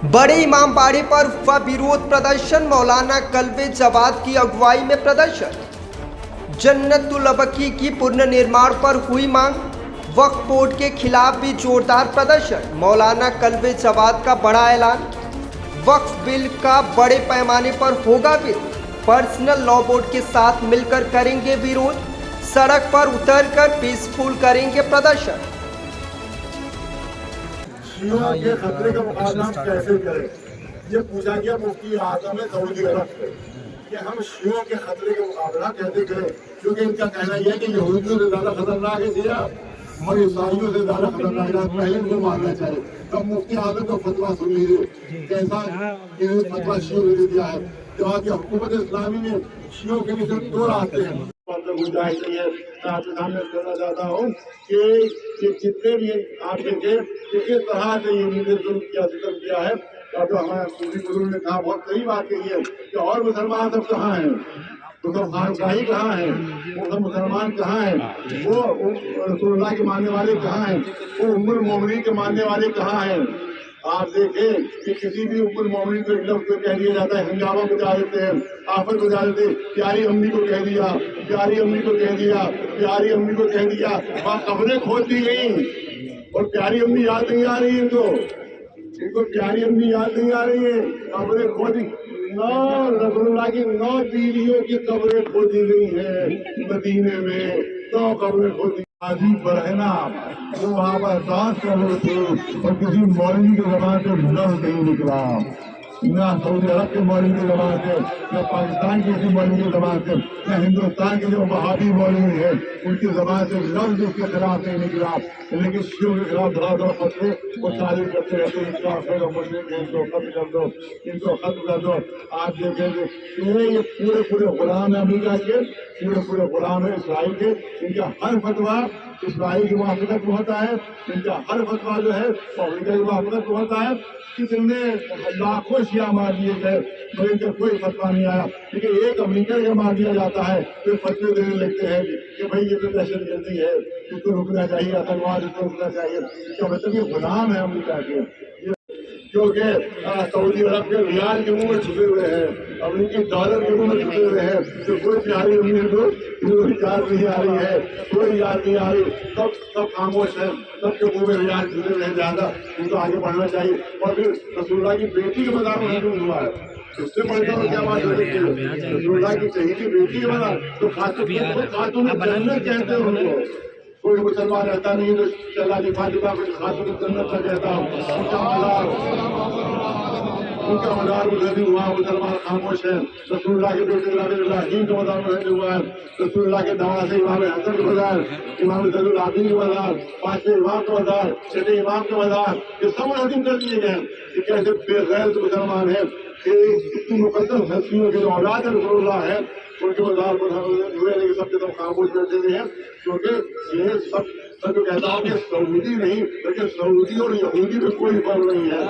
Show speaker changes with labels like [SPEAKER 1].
[SPEAKER 1] बड़े इमाम बाड़े पर हुआ विरोध प्रदर्शन, मौलाना कल्बे जवाद की अगुवाई में प्रदर्शन। जन्नतुल बकी की पुनर्निर्माण पर हुई मांग, वक्फ बोर्ड के खिलाफ भी जोरदार प्रदर्शन। मौलाना कल्बे जवाद का बड़ा ऐलान, वक्फ बिल का बड़े पैमाने पर होगा विरोध, पर्सनल लॉ बोर्ड के साथ मिलकर करेंगे विरोध, सड़क पर उतरकर पीसफुल करेंगे प्रदर्शन।
[SPEAKER 2] शियों के खतरे का मुकाबला हम कैसे करें, ये पूछा गया मुफ्ती आजम सऊदी अरब से कि हम शियों के खतरे का मुकाबला कैसे करें, क्योंकि इनका कहना यह है कि यहूदियों से ज्यादा खतरनाक है सिया और ईसाइयों से ज्यादा खतरनाक है। पहले उनको मानना चाहिए। तब मुफ्ती आजम का फतवा सुन लीजिए कैसा फतवा शियों ने दे दिया है। जवाब हुकूमत इस्लामी ने शियों के लिए सिर्फ दो रास्ते हैं। गुंजाइश नहीं है, मैं आपके सामने कहना चाहता हूँ कि जितने भी आप देखें कि इस तरह से ये जुल्म किया है, और जो हमारे सूफी बुजुर्ग ने कहा बहुत सही बात कही है कि और मुसलमान सब कहाँ हैं, तो सब खानशाही कहाँ हैं, वो सब मुसलमान कहाँ हैं, वो रसूलुल्लाह के मानने वाले कहाँ हैं, वो उम्मुल मोमिनीन के मानने वाले कहाँ हैं। आप देखें कि किसी भी उम्मुल मोमिनीन को एक लफ्ज़ को कह दिया जाता है, हंगामा बजा देते हैं, आफत बजा देते, प्यारी अम्मी को कह दिया, प्यारी अम्मी को कह दिया, प्यारी अम्मी को कह दिया, वहाँ कब्रें खोद दी गई और प्यारी अम्मी याद नहीं आ रही इनको प्यारी अम्मी याद नहीं आ रही है, कब्रें खोदी। 9 रसूलुल्लाह की 9 बीवियों की कब्रें खोदी गई है मदीने में, 9 कब्रें खोदी। अजीब पर है ना, वो वहाँ पर सांस कर रहे थे और किसी मौलवी के जबान से लफ्ज़ नहीं निकला, न सऊदी अरब के मौलवी की जबान से, न पाकिस्तान की किसी मौलवी की जबान से, न हिंदुस्तान के जो वहाबी मौलवी है उनकी जबान से लफ्ज़ उसके खिलाफ नहीं निकला। लेकिन शियों के खिलाफ धड़ा फतवे वो तारीफ करते रहते हैं, इनका फिर मुस्लिम है, इनको खत्म कर दो, इनको खत्म कर दो। आप देखेंगे ये पूरे गुलाम है अमेरिका के, पूरे गुलाम है इसराइल के। इनका हर फतवा इसराइल की मुआफ़क़त में होता है, इनका हर फतवा जो है वो अमेरिका की मुआफ़क़त में होता है। कितने लाखों शिया मार दिए गए मगर इनका कोई फतवा नहीं आया, लेकिन एक अमेरिका का मार दिया जाता है फिर फतवे देने लगते हैं कि भाई ये तो दहशतगर्दी है, इसको रुकना चाहिए, आतंकवाद इसको रुकना चाहिए। इसका मतलब ये गुलाम है अमेरिका के, क्योंकि सऊदी अरब के रियाल के मुंह में छुपे हुए हैं, अमेरिकी डॉलर के मुंह में छुपे हुए हैं। तो कोई प्यारी उम्मीद को याद नहीं आ रही है, कोई याद नहीं आ रही, सब खामोश है, सबके मुंह में रियाल छुपे हुए हैं। ज्यादा उनको आगे बढ़ना चाहिए। और फिर रसूलुल्लाह की बेटी के मज़ार में हजूम हुआ है, उससे बढ़कर क्या बात हो सकती है। रसूलुल्लाह की शहीदी बेटी के मज़ार तो खातून जन्नत कहते हैं उनको। कोई मुसलमान रहता नहीं तो चला जी फातिमा को खातून जन्नत का कहता हूँ। उनका मज़ार मुजद्दिद हुआ, मुसलमान खामोश है। रसूलुल्लाह के बेटे इब्राहीम का मज़ार मुजद्दिद हुआ है, रसूलुल्लाह के दामाद से इमाम हसन का मज़ार, इमाम ज़ैनुल आबिदीन का मज़ार, 5वें इमाम का मज़ार, 6वें इमाम का मज़ार, ये सब मुनज़्ज़म कर दिए गए। ये कैसे बेगैरत मुसलमान है कि इतनी मुक़द्दस हस्तियों के जो औलाद रसूलुल्लाह है उनके मज़ार पर हुए, लेकिन सबके सब खामोश बैठे हुए हैं। क्योंकि ये सब जो कहता हूँ कि सऊदी नहीं, लेकिन सऊदी और यहूदी में कोई फर्क नहीं है।